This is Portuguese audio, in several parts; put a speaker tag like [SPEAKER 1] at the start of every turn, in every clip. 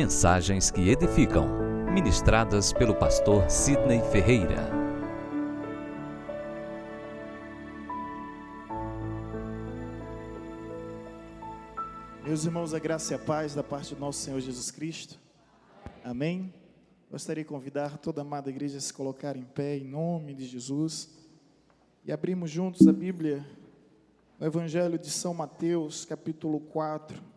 [SPEAKER 1] Mensagens que edificam, ministradas pelo pastor Sidney Ferreira.
[SPEAKER 2] Meus irmãos, a graça e a paz da parte do nosso Senhor Jesus Cristo. Amém. Gostaria de convidar toda a amada igreja a se colocar em pé, em nome de Jesus. E abrimos juntos a Bíblia, no Evangelho de São Mateus, capítulo 4.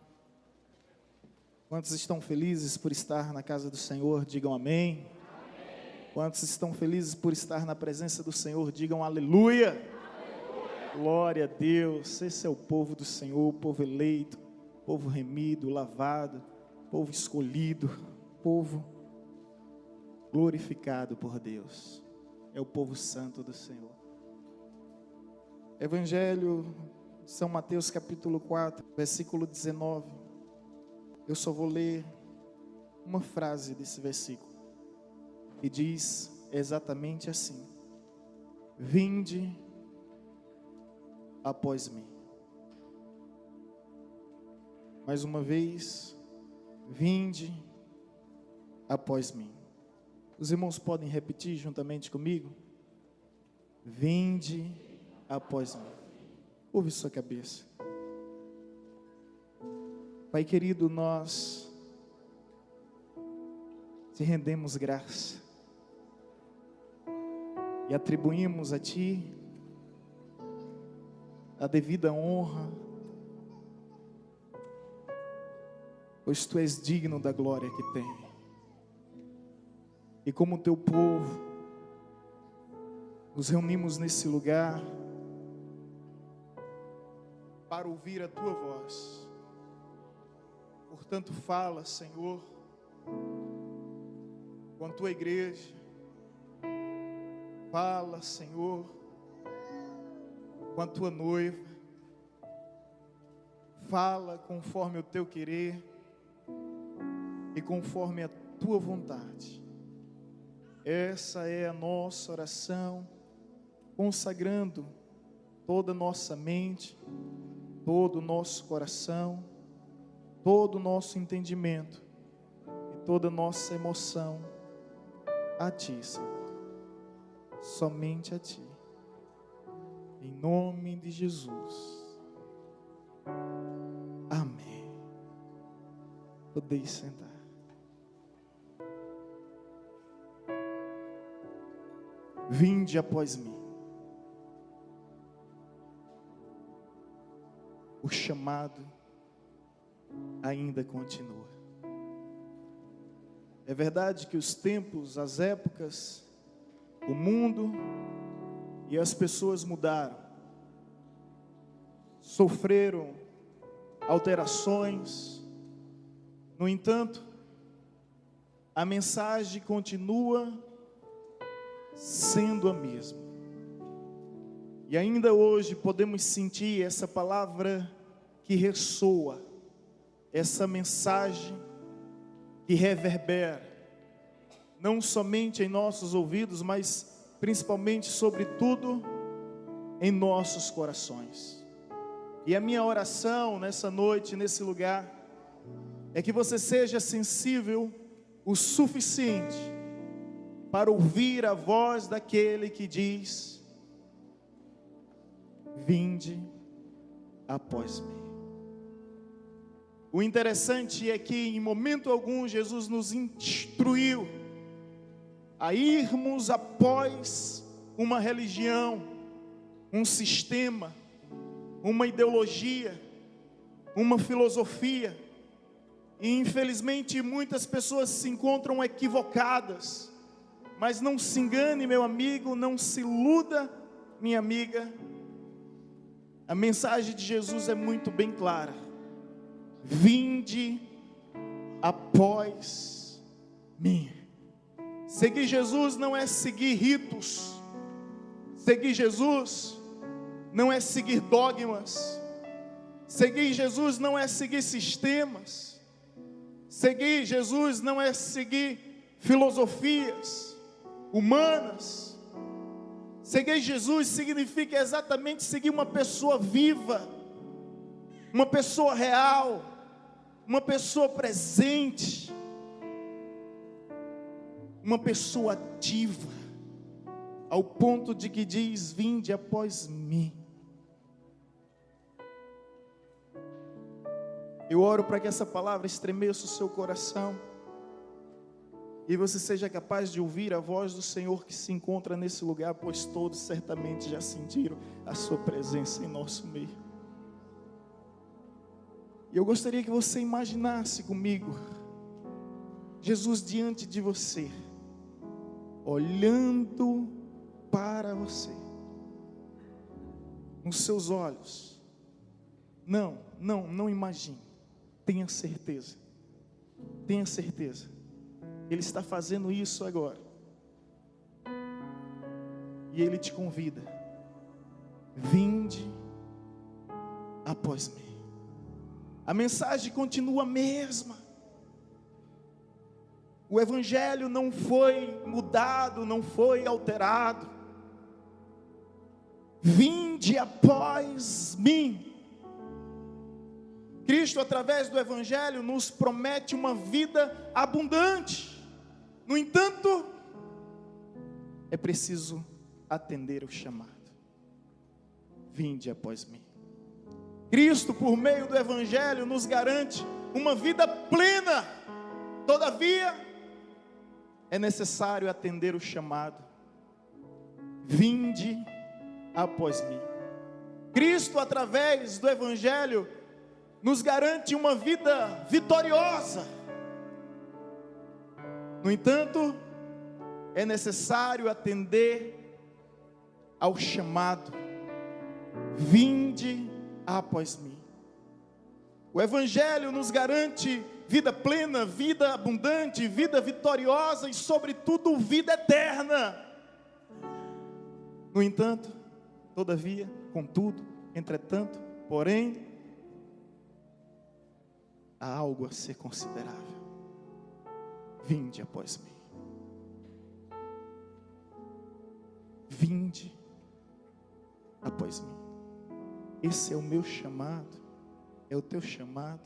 [SPEAKER 2] Quantos estão felizes por estar na casa do Senhor, digam amém. Amém. Quantos estão felizes por estar na presença do Senhor, digam aleluia. Aleluia. Glória a Deus. Esse é o povo do Senhor, o povo eleito, povo remido, lavado, povo escolhido, povo glorificado por Deus. É o povo santo do Senhor. Evangelho de São Mateus, capítulo 4, versículo 19. Eu só vou ler uma frase desse versículo, que diz exatamente assim: vinde após mim. Mais uma vez, vinde após mim. Os irmãos podem repetir juntamente comigo? Vinde após mim. Curve sua cabeça. Pai querido, nós te rendemos graça e atribuímos a Ti a devida honra, pois Tu és digno da glória que tem. E como Teu povo, nos reunimos nesse lugar para ouvir a Tua voz. Portanto, fala, Senhor, com a Tua igreja. Fala, Senhor, com a Tua noiva. Fala conforme o Teu querer e conforme a Tua vontade. Essa é a nossa oração, consagrando toda a nossa mente, todo o nosso coração, todo o nosso entendimento e toda a nossa emoção a Ti, Senhor, somente a Ti, em nome de Jesus, amém. Podeis sentar. Vinde após mim. O chamado ainda continua. É verdade que os tempos, as épocas, o mundo e as pessoas mudaram, sofreram alterações. No entanto, a mensagem continua sendo a mesma. E ainda hoje podemos sentir essa palavra que ressoa, essa mensagem que reverbera, não somente em nossos ouvidos, mas principalmente, sobretudo, em nossos corações. E a minha oração nessa noite, nesse lugar, é que você seja sensível o suficiente para ouvir a voz daquele que diz: vinde após mim. O interessante é que em momento algum Jesus nos instruiu a irmos após uma religião, um sistema, uma ideologia, uma filosofia. E infelizmente muitas pessoas se encontram equivocadas. Mas não se engane, meu amigo, não se iluda, minha amiga. A mensagem de Jesus é muito bem clara: vinde após mim. Seguir Jesus não é seguir ritos. Seguir Jesus não é seguir dogmas. Seguir Jesus não é seguir sistemas. Seguir Jesus não é seguir filosofias humanas. Seguir Jesus significa exatamente seguir uma pessoa viva, uma pessoa real, uma pessoa presente, uma pessoa ativa, ao ponto de que diz: vinde após mim. Eu oro para que essa palavra estremeça o seu coração e você seja capaz de ouvir a voz do Senhor que se encontra nesse lugar, pois todos certamente já sentiram a sua presença em nosso meio. E eu gostaria que você imaginasse comigo Jesus diante de você, olhando para você, nos seus olhos. Não imagine. Tenha certeza. Ele está fazendo isso agora. E Ele te convida: vinde após mim. A mensagem continua a mesma. O Evangelho não foi mudado, não foi alterado. Vinde após mim. Cristo, através do Evangelho, nos promete uma vida abundante. No entanto, é preciso atender o chamado. Vinde após mim. Cristo, por meio do Evangelho, nos garante uma vida plena. Todavia, é necessário atender o chamado. Vinde após mim. Cristo, através do Evangelho, nos garante uma vida vitoriosa. No entanto, é necessário atender ao chamado. Vinde após mim. O Evangelho nos garante vida plena, vida abundante, vida vitoriosa e, sobretudo, vida eterna. No entanto, todavia, contudo, entretanto, porém, há algo a ser considerável. Vinde após mim. Vinde após mim. Esse é o meu chamado, é o teu chamado,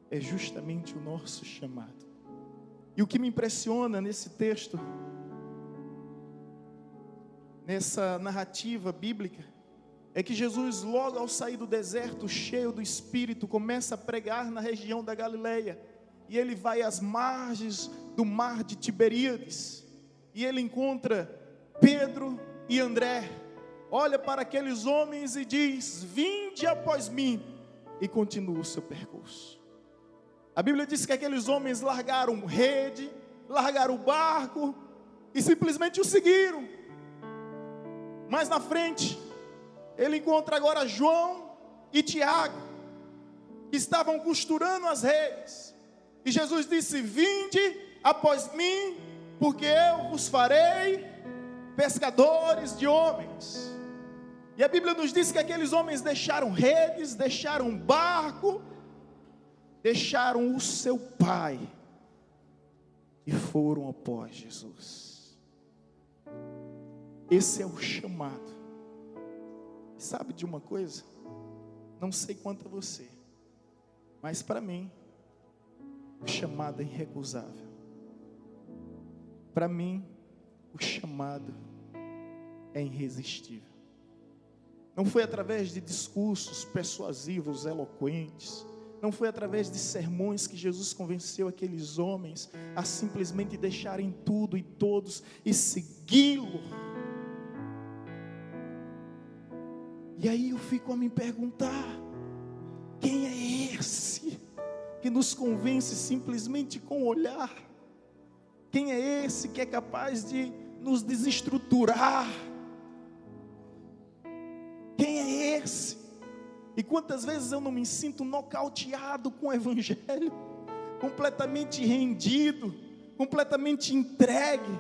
[SPEAKER 2] é justamente o nosso chamado. E o que me impressiona nesse texto, nessa narrativa bíblica, é que Jesus, logo ao sair do deserto, cheio do Espírito, começa a pregar na região da Galileia. E ele vai às margens do mar de Tiberíades. E ele encontra Pedro e André. Olha para aqueles homens e diz: vinde após mim. E continua o seu percurso. A Bíblia diz que aqueles homens largaram rede, largaram o barco e simplesmente o seguiram. Mais na frente, ele encontra agora João e Tiago, que estavam costurando as redes. E Jesus disse: vinde após mim, porque eu vos farei pescadores de homens. E a Bíblia nos diz que aqueles homens deixaram redes, deixaram barco, deixaram o seu pai e foram após Jesus. Esse é o chamado. Sabe de uma coisa? Não sei quanto a você, mas para mim, o chamado é irrecusável. Para mim, o chamado é irresistível. Não foi através de discursos persuasivos, eloquentes. Não foi através de sermões que Jesus convenceu aqueles homens a simplesmente deixarem tudo e todos e segui-lo. E aí eu fico a me perguntar: quem é esse que nos convence simplesmente com o olhar? Quem é esse que é capaz de nos desestruturar? Quem é esse? E quantas vezes eu não me sinto nocauteado com o Evangelho, completamente rendido, completamente entregue,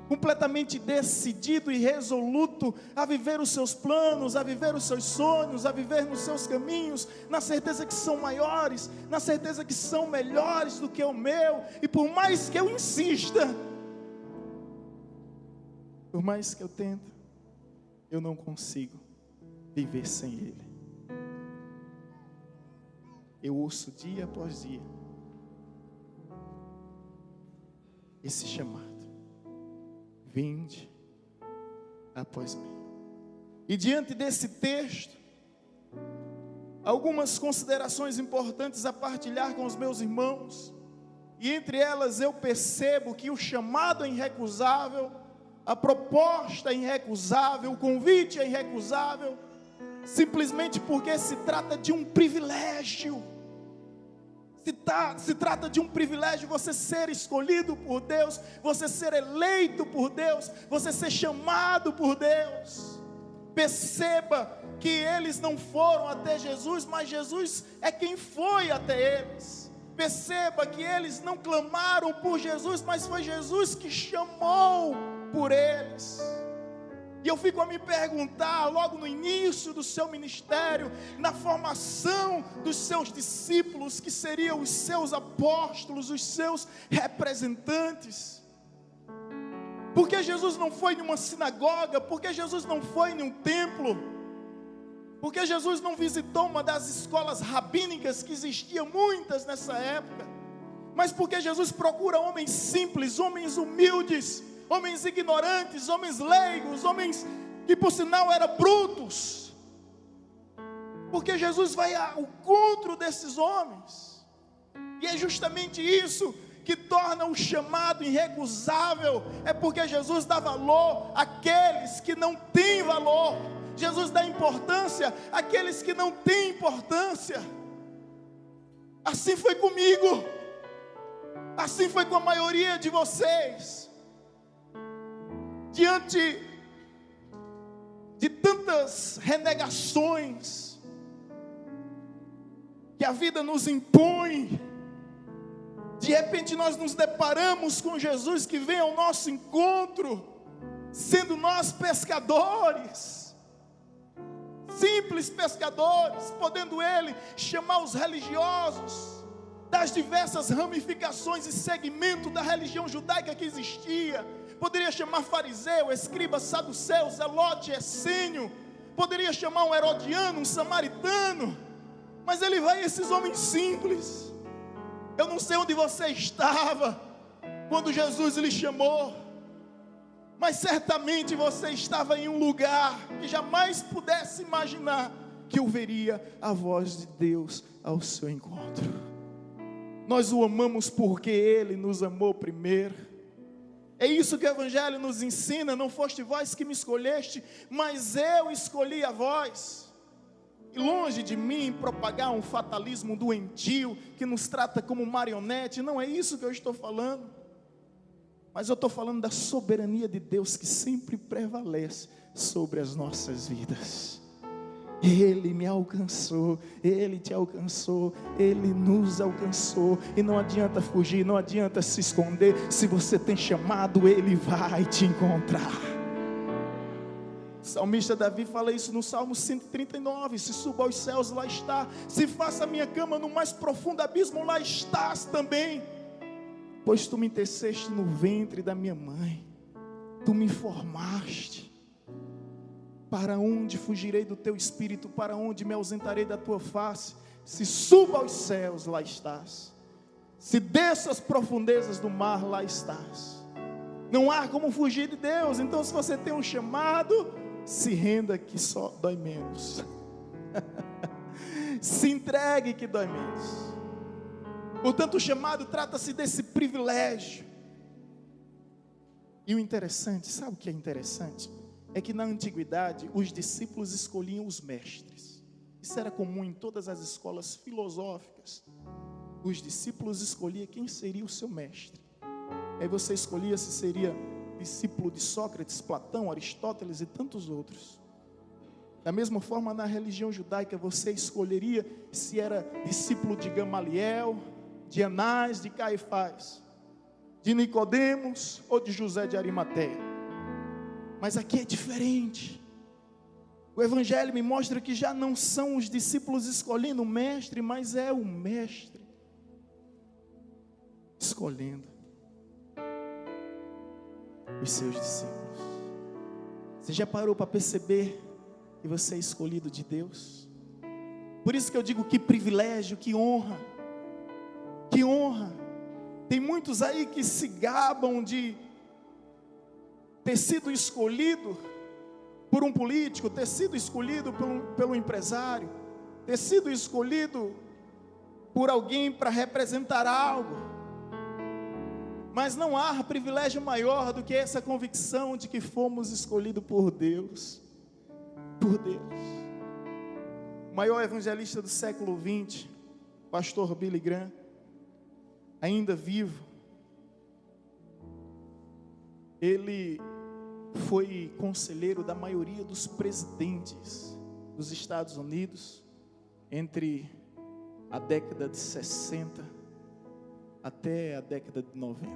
[SPEAKER 2] completamente decidido e resoluto a viver os seus planos, a viver os seus sonhos, a viver nos seus caminhos, na certeza que são maiores, na certeza que são melhores do que o meu. E por mais que eu insista, por mais que eu tente, eu não consigo viver sem Ele. Eu ouço dia após dia: esse chamado: vinde após mim. E diante desse texto, algumas considerações importantes a partilhar com os meus irmãos, e entre elas eu percebo que o chamado é irrecusável, a proposta é irrecusável, o convite é irrecusável, simplesmente porque se trata de um privilégio. Se trata de um privilégio você ser escolhido por Deus, você ser eleito por Deus, você ser chamado por Deus. Perceba que eles não foram até Jesus, mas Jesus é quem foi até eles. Perceba que eles não clamaram por Jesus, mas foi Jesus que chamou por eles. E eu fico a me perguntar, logo no início do seu ministério, na formação dos seus discípulos, que seriam os seus apóstolos, os seus representantes, por que Jesus não foi em uma sinagoga? Por que Jesus não foi em um templo? Por que Jesus não visitou uma das escolas rabínicas, que existiam muitas nessa época? Mas porque Jesus procura homens simples, homens humildes, homens ignorantes, homens leigos, homens que por sinal eram brutos. Porque Jesus vai ao encontro desses homens. E é justamente isso que torna o chamado irrecusável. É porque Jesus dá valor àqueles que não têm valor. Jesus dá importância àqueles que não têm importância. Assim foi comigo. Assim foi com a maioria de vocês. Diante de tantas renegações que a vida nos impõe, de repente nós nos deparamos com Jesus que vem ao nosso encontro, sendo nós pescadores, simples pescadores, podendo Ele chamar os religiosos das diversas ramificações e segmentos da religião judaica que existia. Poderia chamar fariseu, escriba, saduceu, zelote, essênio. Poderia chamar um herodiano, um samaritano. Mas Ele vai a esses homens simples. Eu não sei onde você estava quando Jesus lhe chamou, mas certamente você estava em um lugar que jamais pudesse imaginar que ouviria a voz de Deus ao seu encontro. Nós o amamos porque Ele nos amou primeiro. É isso que o Evangelho nos ensina: não foste vós que me escolheste, mas eu escolhi a vós. E longe de mim propagar um fatalismo doentio que nos trata como marionete, não é isso que eu estou falando. Mas eu estou falando da soberania de Deus que sempre prevalece sobre as nossas vidas. Ele me alcançou, Ele te alcançou, Ele nos alcançou. E não adianta fugir, não adianta se esconder. Se você tem chamado, Ele vai te encontrar. O salmista Davi fala isso no Salmo 139. Se suba aos céus, lá está. Se faça a minha cama no mais profundo abismo, lá estás também. Pois tu me teceste no ventre da minha mãe, tu me formaste. Para onde fugirei do teu espírito? Para onde me ausentarei da tua face? Se suba aos céus, lá estás. Se desça às profundezas do mar, lá estás. Não há como fugir de Deus. Então, se você tem um chamado, se renda que só dói menos. Se entregue que dói menos. Portanto, o chamado trata-se desse privilégio. E o interessante, sabe o que é interessante? É que na antiguidade os discípulos escolhiam os mestres. Isso era comum em todas as escolas filosóficas. Os discípulos escolhiam quem seria o seu mestre. Aí você escolhia se seria discípulo de Sócrates, Platão, Aristóteles e tantos outros. Da mesma forma, na religião judaica você escolheria se era discípulo de Gamaliel, de Anás, de Caifás, de Nicodemos ou de José de Arimateia. Mas aqui é diferente. O Evangelho me mostra que já não são os discípulos escolhendo o mestre, mas é o mestre escolhendo os seus discípulos. Você já parou para perceber que você é escolhido de Deus? Por isso que eu digo que privilégio, que honra. Que honra. Tem muitos aí que se gabam de ter sido escolhido por um político, ter sido escolhido pelo empresário, ter sido escolhido por alguém para representar algo. Mas não há privilégio maior do que essa convicção de que fomos escolhidos por Deus. Por Deus. O maior evangelista do século XX, pastor Billy Graham, ainda vivo, ele foi conselheiro da maioria dos presidentes dos Estados Unidos entre a década de 60 até a década de 90.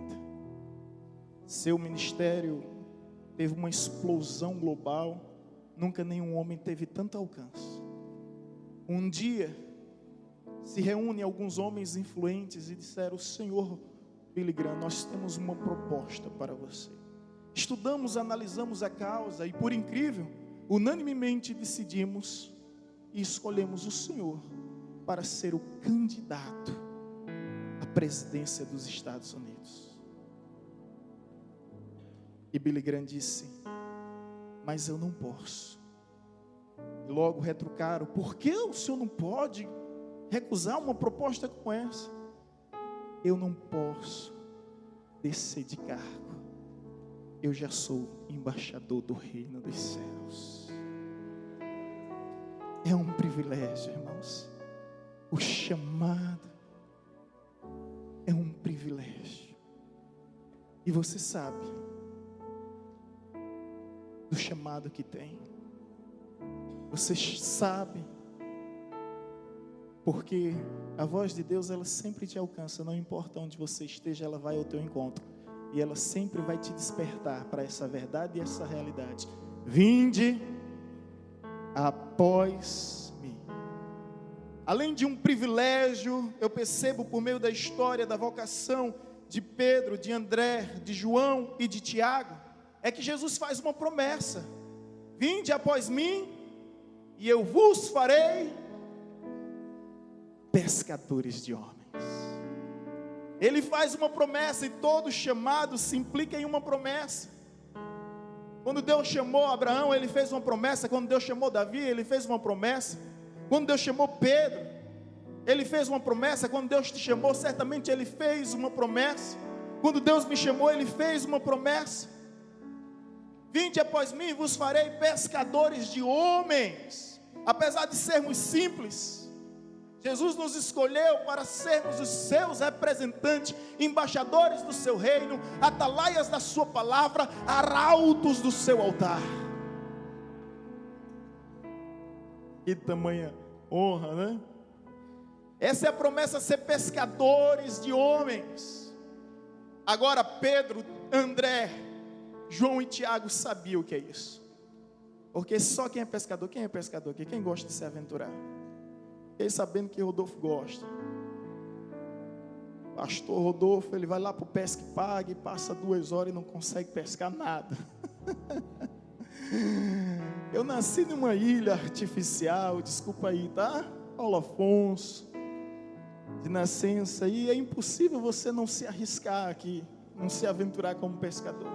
[SPEAKER 2] Seu ministério teve uma explosão global, nunca nenhum homem teve tanto alcance. Um dia, se reúnem alguns homens influentes e disseram: Senhor Billy Graham, nós temos uma proposta para você. Estudamos, analisamos a causa e, por incrível, unanimemente decidimos e escolhemos o Senhor para ser o candidato à presidência dos Estados Unidos. E Billy Graham disse: mas eu não posso. E logo retrucaram: por que o senhor não pode recusar uma proposta como essa? Eu não posso descer de cargo. Eu já sou embaixador do reino dos céus. É um privilégio, irmãos. O chamado é um privilégio. E você sabe do chamado que tem. Você sabe, porque a voz de Deus, ela sempre te alcança. Não importa onde você esteja, ela vai ao teu encontro. E ela sempre vai te despertar para essa verdade e essa realidade. Vinde após mim. Além de um privilégio, eu percebo por meio da história, da vocação de Pedro, de André, de João e de Tiago, é que Jesus faz uma promessa: vinde após mim e eu vos farei pescadores de homens. Ele faz uma promessa, e todo chamado se implica em uma promessa. Quando Deus chamou Abraão, ele fez uma promessa. Quando Deus chamou Davi, ele fez uma promessa. Quando Deus chamou Pedro, ele fez uma promessa. Quando Deus te chamou, certamente ele fez uma promessa. Quando Deus me chamou, ele fez uma promessa: vinde após mim e vos farei pescadores de homens. Apesar de sermos simples, Jesus nos escolheu para sermos os seus representantes, embaixadores do seu reino, atalaias da sua palavra, arautos do seu altar. Que tamanha honra, né? Essa é a promessa, ser pescadores de homens. Agora Pedro, André, João e Tiago sabiam o que é isso. Porque só quem é pescador aqui? Quem gosta de se aventurar? Fiquei sabendo que Rodolfo gosta. Pastor Rodolfo, ele vai lá para o Pesca e Pague, passa 2 horas e não consegue pescar nada. Eu nasci numa ilha artificial, desculpa aí, tá? Paulo Afonso, de nascença, e é impossível você não se arriscar aqui, não se aventurar como pescador.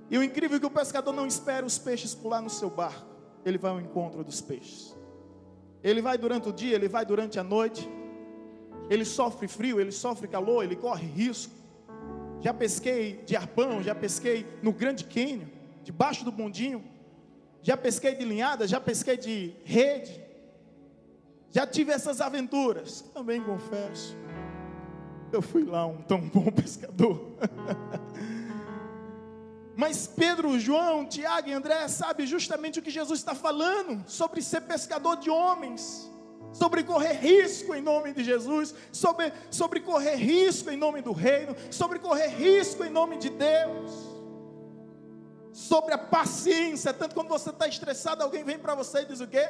[SPEAKER 2] E o incrível é que o pescador não espera os peixes pular no seu barco, ele vai ao encontro dos peixes. Ele vai durante o dia, ele vai durante a noite, ele sofre frio, ele sofre calor, ele corre risco. Já pesquei de arpão, já pesquei no Grande Cânion, debaixo do bondinho, já pesquei de linhada, já pesquei de rede, já tive essas aventuras. Também confesso, eu fui lá um tão bom pescador. Mas Pedro, João, Tiago e André sabem justamente o que Jesus está falando sobre ser pescador de homens, sobre correr risco em nome de Jesus, sobre correr risco em nome do reino, sobre correr risco em nome de Deus, sobre a paciência. Tanto quando você está estressado, alguém vem para você e diz o quê?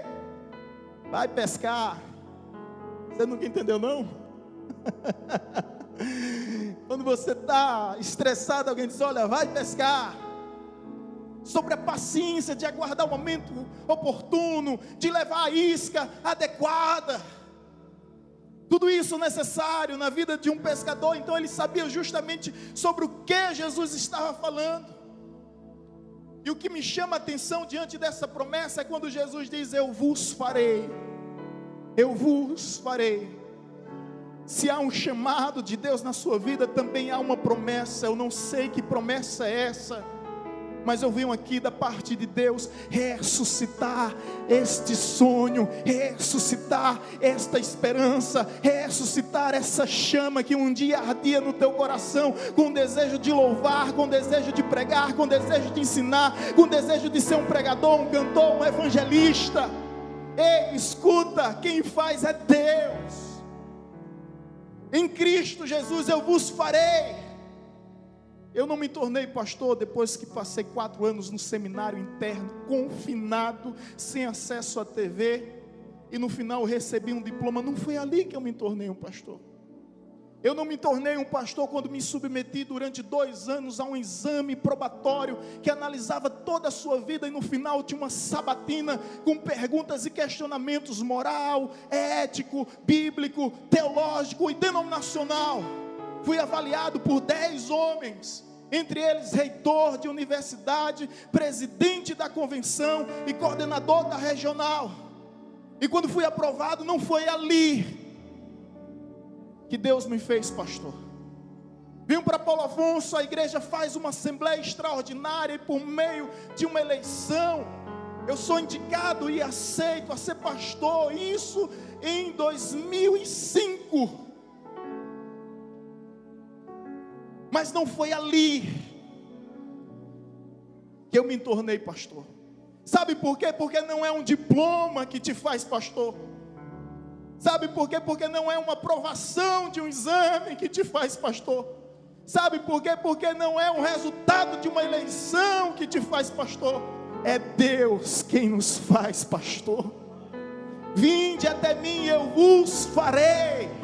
[SPEAKER 2] Vai pescar. Você nunca entendeu, não? Quando você está estressado, alguém diz: olha, vai pescar. Sobre a paciência de aguardar o momento oportuno, de levar a isca adequada. Tudo isso necessário na vida de um pescador. Então ele sabia justamente sobre o que Jesus estava falando. E o que me chama a atenção diante dessa promessa é quando Jesus diz: eu vos farei. Eu vos farei. Se há um chamado de Deus na sua vida, também há uma promessa. Eu não sei que promessa é essa, mas eu venho aqui da parte de Deus ressuscitar este sonho, ressuscitar esta esperança, ressuscitar essa chama que um dia ardia no teu coração, com desejo de louvar, com desejo de pregar, com desejo de ensinar, com desejo de ser um pregador, um cantor, um evangelista. Ei, escuta, quem faz é Deus. Em Cristo Jesus eu vos farei. Eu não me tornei pastor depois que passei 4 anos no seminário interno, confinado, sem acesso à TV, e no final recebi um diploma. Não foi ali que eu me tornei um pastor. Eu não me tornei um pastor quando me submeti durante 2 anos a um exame probatório que analisava toda a sua vida, e no final tinha uma sabatina com perguntas e questionamentos moral, ético, bíblico, teológico e denominacional. Fui avaliado por 10 homens, entre eles reitor de universidade, presidente da convenção e coordenador da regional. E quando fui aprovado, não foi ali que Deus me fez pastor. Vim para Paulo Afonso, a igreja faz uma assembleia extraordinária, e por meio de uma eleição, eu sou indicado e aceito a ser pastor, isso em 2005. Mas não foi ali que eu me tornei pastor. Sabe por quê? Porque não é um diploma que te faz pastor. Sabe por quê? Porque não é uma aprovação de um exame que te faz pastor. Sabe por quê? Porque não é um resultado de uma eleição que te faz pastor. É Deus quem nos faz pastor. Vinde até mim e eu vos farei.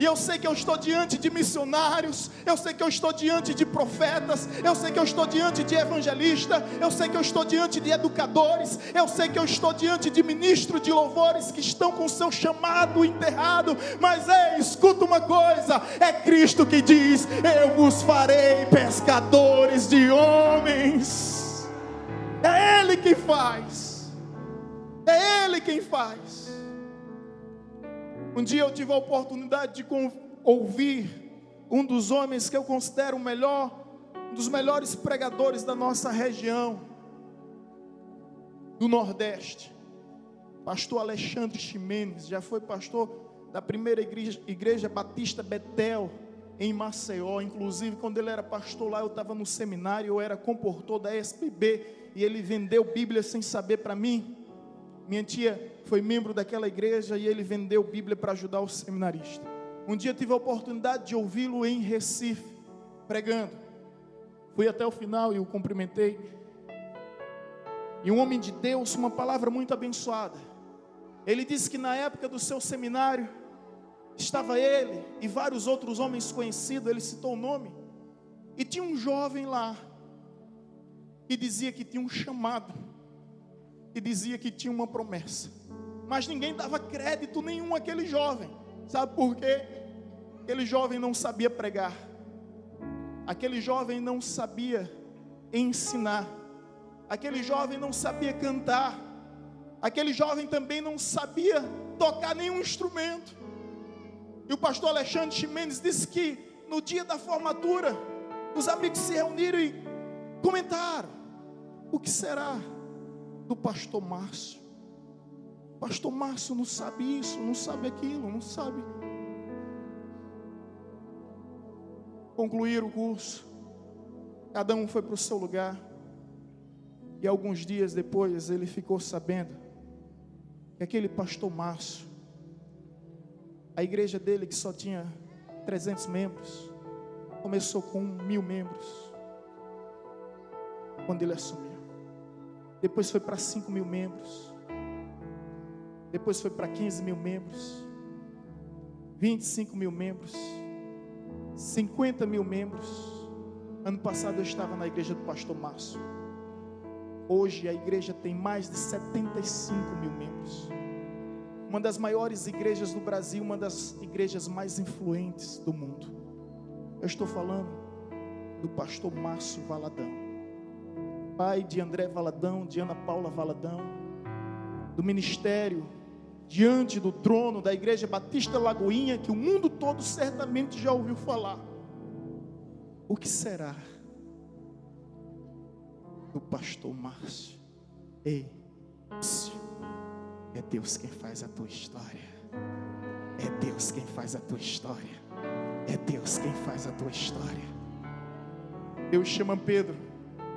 [SPEAKER 2] E eu sei que eu estou diante de missionários, eu sei que eu estou diante de profetas, eu sei que eu estou diante de evangelistas, eu sei que eu estou diante de educadores, eu sei que eu estou diante de ministros de louvores que estão com seu chamado enterrado. Mas escuta uma coisa, é Cristo que diz: eu vos farei pescadores de homens. É Ele quem faz, é Ele quem faz. Um dia eu tive a oportunidade de ouvir um dos homens que eu considero o melhor, um dos melhores pregadores da nossa região, do Nordeste, pastor Alexandre Ximenes. Já foi pastor da primeira igreja Batista Betel, em Maceió. Inclusive, quando ele era pastor lá, eu estava no seminário, eu era comportor da SPB, e ele vendeu Bíblia sem saber para mim. Minha tia foi membro daquela igreja e ele vendeu Bíblia para ajudar o seminarista. Um dia eu tive a oportunidade de ouvi-lo em Recife, pregando. Fui até o final e o cumprimentei. E um homem de Deus, uma palavra muito abençoada. Ele disse que na época do seu seminário, estava ele e vários outros homens conhecidos, ele citou o nome. E tinha um jovem lá, que dizia que tinha um chamado, e dizia que tinha uma promessa, mas ninguém dava crédito nenhum àquele jovem. Sabe por quê? Aquele jovem não sabia pregar, aquele jovem não sabia ensinar, aquele jovem não sabia cantar, aquele jovem também não sabia tocar nenhum instrumento. E o pastor Alexandre Ximenes disse que no dia da formatura, os amigos se reuniram e comentaram: o que será do pastor Márcio? Pastor Márcio não sabe isso, não sabe aquilo, não sabe. Concluíram o curso, cada um foi para o seu lugar, e alguns dias depois ele ficou sabendo que aquele pastor Márcio, a igreja dele, que só tinha 300 membros, começou com 1.000 membros quando ele assumiu. Depois foi para 5.000 membros. Depois foi para 15.000 membros. 25.000 membros. 50.000 membros. Ano passado eu estava na igreja do pastor Márcio. Hoje a igreja tem mais de 75.000 membros. uma das maiores igrejas do Brasil, uma das igrejas mais influentes do mundo. Eu estou falando do pastor Márcio Valadão, pai de André Valadão, de Ana Paula Valadão, do ministério Diante do Trono da Igreja Batista Lagoinha, que o mundo todo certamente já ouviu falar. O que será do pastor Márcio? Ei, é Deus quem faz a tua história. É Deus quem faz a tua história. É Deus quem faz a tua história. Deus chama Pedro,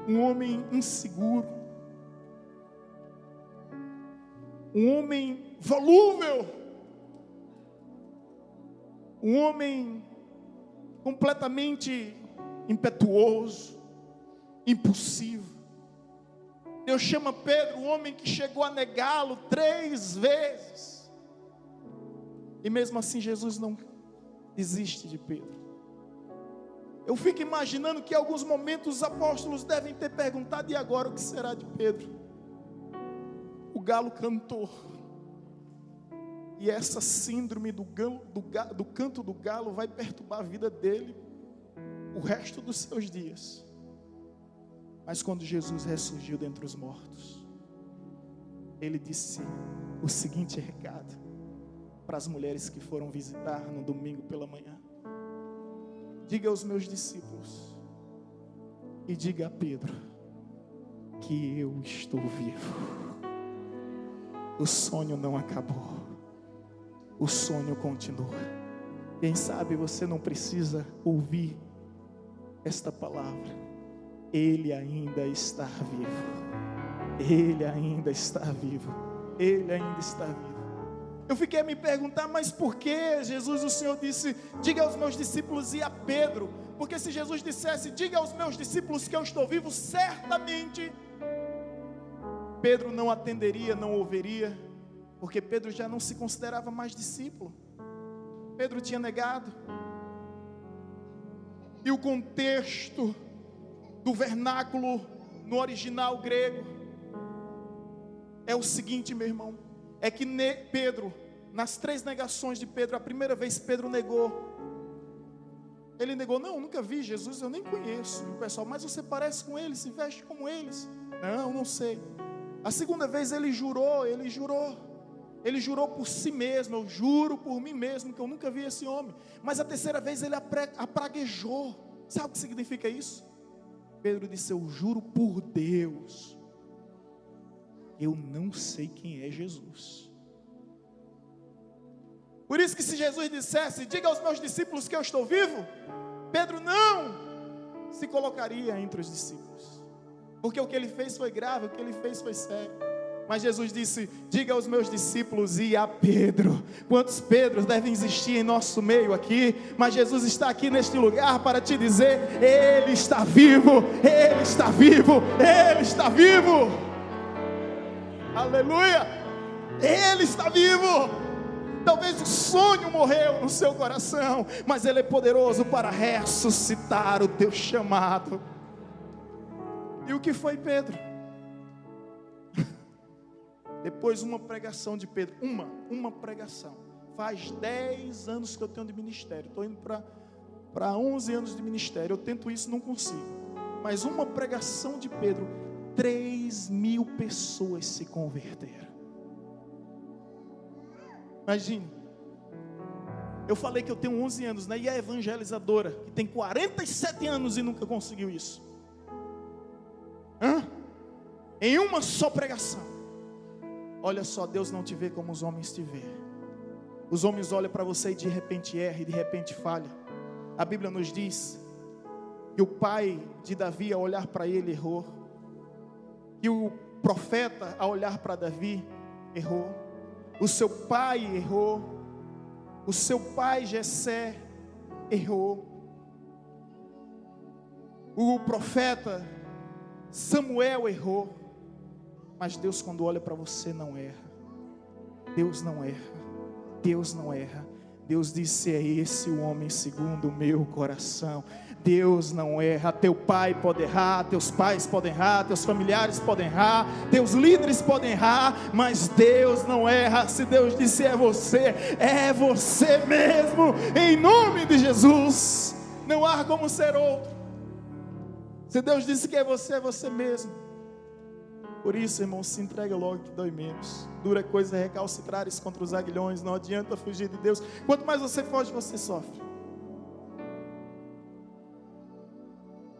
[SPEAKER 2] um homem inseguro, um homem volúvel, um homem completamente impetuoso, impulsivo. Deus chama Pedro, um homem que chegou a negá-lo 3 vezes. E mesmo assim Jesus não desiste de Pedro. Eu fico imaginando que em alguns momentos os apóstolos devem ter perguntado: e agora o que será de Pedro? O galo cantou. E essa síndrome do canto do galo vai perturbar a vida dele o resto dos seus dias. Mas quando Jesus ressurgiu dentre os mortos, ele disse o seguinte recado para as mulheres que foram visitar no domingo pela manhã: diga aos meus discípulos e diga a Pedro que eu estou vivo. O sonho não acabou, o sonho continua. Quem sabe você não precisa ouvir esta palavra: Ele ainda está vivo. Ele ainda está vivo. Ele ainda está vivo. Eu fiquei a me perguntar: mas por que Jesus, o Senhor disse: diga aos meus discípulos e a Pedro? Porque se Jesus dissesse: diga aos meus discípulos que eu estou vivo, certamente Pedro não atenderia, não ouviria, porque Pedro já não se considerava mais discípulo. Pedro tinha negado. E o contexto do vernáculo no original grego é o seguinte, meu irmão: é que Pedro, nas 3 negações de Pedro, a primeira vez Pedro negou. Ele negou: não, nunca vi Jesus, eu nem conheço. E o pessoal: mas você parece com eles, se veste como eles. Não sei. A segunda vez ele jurou por si mesmo: eu juro por mim mesmo que eu nunca vi esse homem. Mas a terceira vez ele apraguejou. Sabe o que significa isso? Pedro disse: eu juro por Deus, eu não sei quem é Jesus. Por isso que se Jesus dissesse: diga aos meus discípulos que eu estou vivo, Pedro não se colocaria entre os discípulos, porque o que ele fez foi grave, o que ele fez foi sério. Mas Jesus disse: diga aos meus discípulos e a Pedro. Quantos Pedros devem existir em nosso meio aqui? Mas Jesus está aqui neste lugar para te dizer: Ele está vivo, Ele está vivo, Ele está vivo. Aleluia! Ele está vivo. Talvez o sonho morreu no seu coração, mas Ele é poderoso para ressuscitar o teu chamado. E o que foi Pedro? Depois uma pregação de Pedro, uma pregação. Faz 10 anos que eu tenho de ministério, estou indo para 11 anos de ministério. Eu tento isso, não consigo. Mas uma pregação de Pedro, 3.000 pessoas se converteram. Imagine, eu falei que eu tenho 11 anos, né? E a evangelizadora, que tem 47 anos e nunca conseguiu isso. Em uma só pregação. Olha só, Deus não te vê como os homens te vê. Os homens olham para você e de repente erra, e de repente falha. A Bíblia nos diz que o pai de Davi, ao olhar para ele, errou. Que o profeta, ao olhar para Davi, errou. O seu pai errou. O seu pai Jessé errou. O profeta Samuel errou. Mas Deus, quando olha para você, não erra. Deus não erra. Deus não erra. Deus disse: é esse o homem segundo o meu coração. Deus não erra. Teu pai pode errar, teus pais podem errar, teus familiares podem errar, teus líderes podem errar, mas Deus não erra. Se Deus disse é você mesmo, em nome de Jesus. Não há como ser outro. Se Deus disse que é você mesmo. Por isso, irmão, se entrega logo que dói menos. Dura coisa é recalcitrares contra os aguilhões. Não adianta fugir de Deus. Quanto mais você foge, você sofre.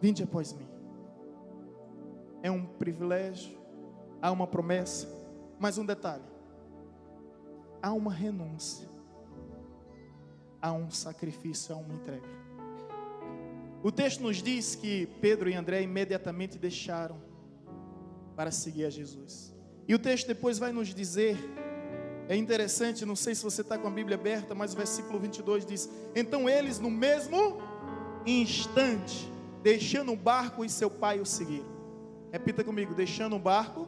[SPEAKER 2] Vinde após mim. É um privilégio, há uma promessa, mas um detalhe: há uma renúncia, há um sacrifício, há uma entrega. O texto nos diz que Pedro e André imediatamente deixaram para seguir a Jesus. E o texto depois vai nos dizer, é interessante, não sei se você está com a Bíblia aberta, mas o versículo 22 diz: então eles no mesmo instante, deixando o barco e seu pai o seguiram. Repita comigo: deixando o barco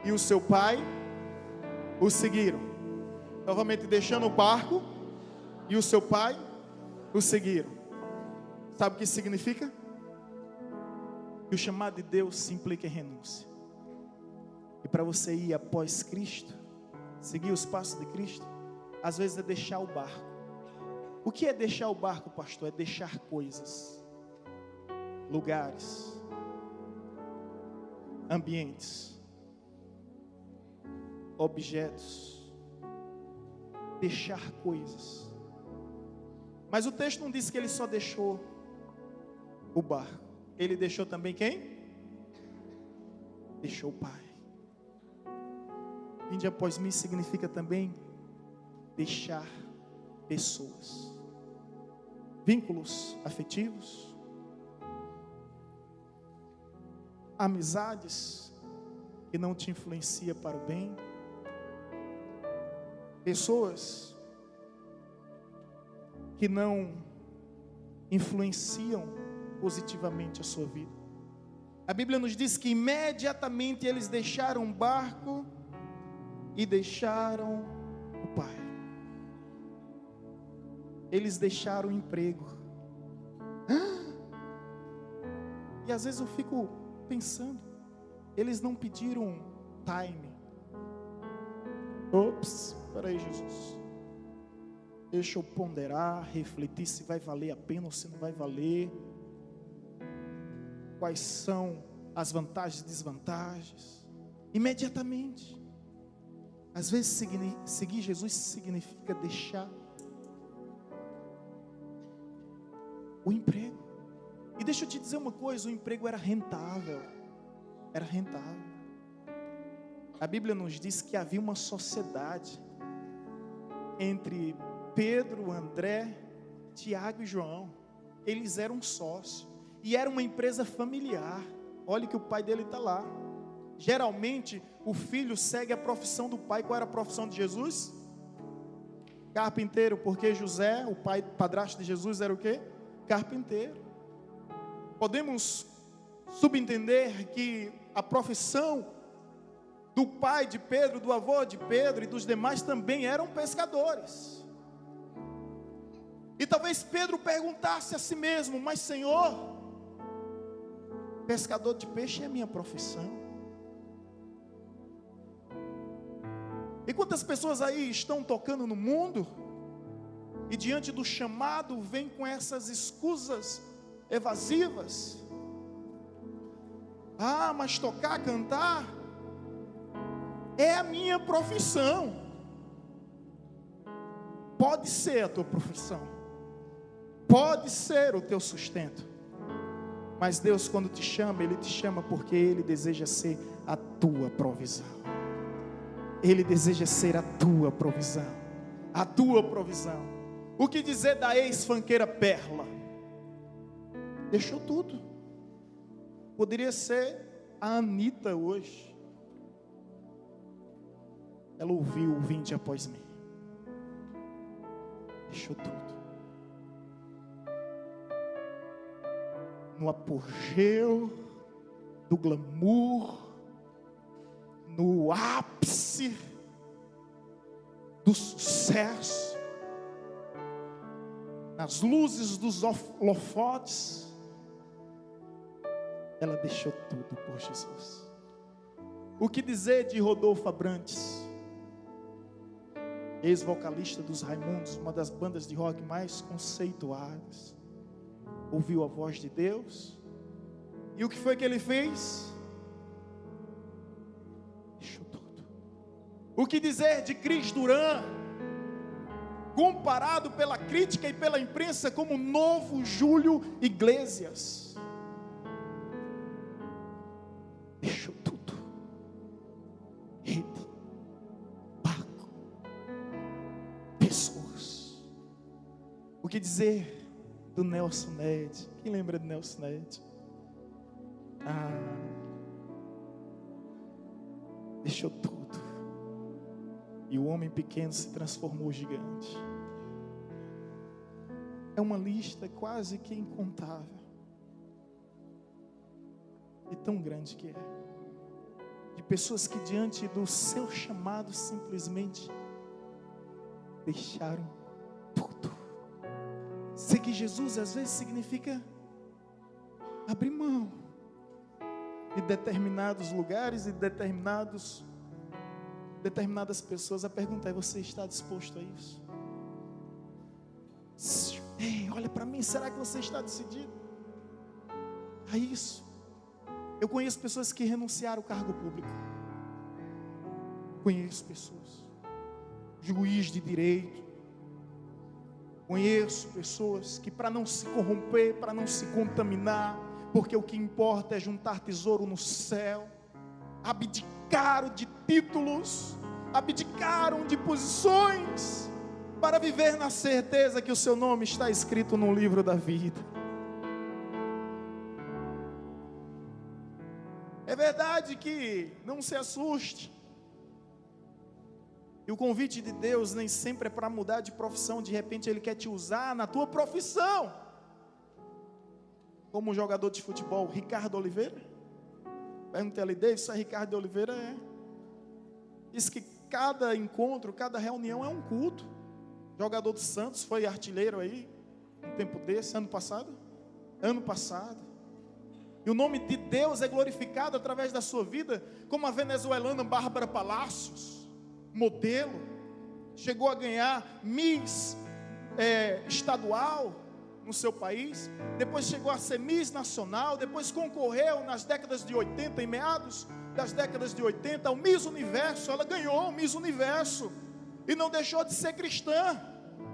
[SPEAKER 2] e o seu pai o seguiram. Novamente: deixando o barco e o seu pai o seguiram. Sabe o que isso significa? Que o chamado de Deus se implica em renúncia. E para você ir após Cristo, seguir os passos de Cristo, às vezes é deixar o barco. O que é deixar o barco, pastor? É deixar coisas, lugares, ambientes, objetos, deixar coisas. Mas o texto não diz que ele só deixou o barco. Ele deixou também quem? Deixou o pai. Vinde após mim significa também deixar pessoas, vínculos afetivos, amizades que não te influencia para o bem, pessoas que não influenciam positivamente a sua vida. A Bíblia nos diz que imediatamente eles deixaram o barco e deixaram o pai. Eles deixaram o emprego. E às vezes eu fico pensando, eles não pediram time. Ops, peraí, Jesus, deixa eu ponderar, refletir se vai valer a pena ou se não vai valer. Quais são as vantagens e desvantagens? Imediatamente. Às vezes seguir Jesus significa deixar o emprego. E deixa eu te dizer uma coisa: o emprego era rentável. Era rentável. A Bíblia nos diz que havia uma sociedade entre Pedro, André, Tiago e João. Eles eram sócios. E era uma empresa familiar. Olha que o pai dele está lá. Geralmente o filho segue a profissão do pai. Qual era a profissão de Jesus? Carpinteiro, porque José, o pai padrasto de Jesus, era o quê? Carpinteiro. Podemos subentender que a profissão do pai de Pedro, do avô de Pedro e dos demais também eram pescadores. E talvez Pedro perguntasse a si mesmo: mas Senhor, pescador de peixe é minha profissão. E quantas pessoas aí estão tocando no mundo e diante do chamado vem com essas escusas evasivas? Ah, mas tocar, cantar é a minha profissão. Pode ser a tua profissão, pode ser o teu sustento, mas Deus, quando te chama, Ele te chama porque Ele deseja ser a tua provisão. Ele deseja ser a tua provisão. A tua provisão. O que dizer da ex-funkeira Perla? Deixou tudo. Poderia ser a Anitta hoje. Ela ouviu o vinde após mim. Deixou tudo. No apogeu do glamour, no ápice do sucesso, nas luzes dos holofotes, ela deixou tudo por Jesus. O que dizer de Rodolfo Abrantes, ex-vocalista dos Raimundos, uma das bandas de rock mais conceituadas? Ouviu a voz de Deus, e o que foi que ele fez? Deixou tudo. O que dizer de Cris Duran, comparado pela crítica e pela imprensa como novo Júlio Iglesias? Deixou tudo. Rede, barco, pessoas. O que dizer do Nelson Ned? Quem lembra do Nelson Ned? Deixou tudo. E o homem pequeno se transformou gigante. É uma lista quase que incontável. E tão grande que é. De pessoas que diante do seu chamado simplesmente deixaram tudo. Seguir Jesus às vezes significa abrir mão de determinados lugares e determinadas pessoas. A pergunta é: você está disposto a isso? Ei, olha para mim, será que você está decidido a isso? Eu conheço pessoas que renunciaram ao cargo público. Conheço pessoas, juiz de direito. Conheço pessoas que, para não se corromper, para não se contaminar, porque o que importa é juntar tesouro no céu, abdicaram de títulos, abdicaram de posições, para viver na certeza que o seu nome está escrito no livro da vida. É verdade que, não se assuste, e o convite de Deus nem sempre é para mudar de profissão. De repente Ele quer te usar na tua profissão. Como um jogador de futebol, Ricardo Oliveira. Perguntei ali dele, isso é Ricardo Oliveira? É. Diz que cada encontro, cada reunião é um culto. Jogador do Santos, foi artilheiro aí, um tempo desse, ano passado. E o nome de Deus é glorificado através da sua vida, como a venezuelana Bárbara Palacios, modelo, chegou a ganhar Miss estadual no seu país, depois chegou a ser Miss nacional, depois concorreu nas décadas de 80, em meados das décadas de 80, ao Miss Universo. Ela ganhou o Miss Universo, e não deixou de ser cristã.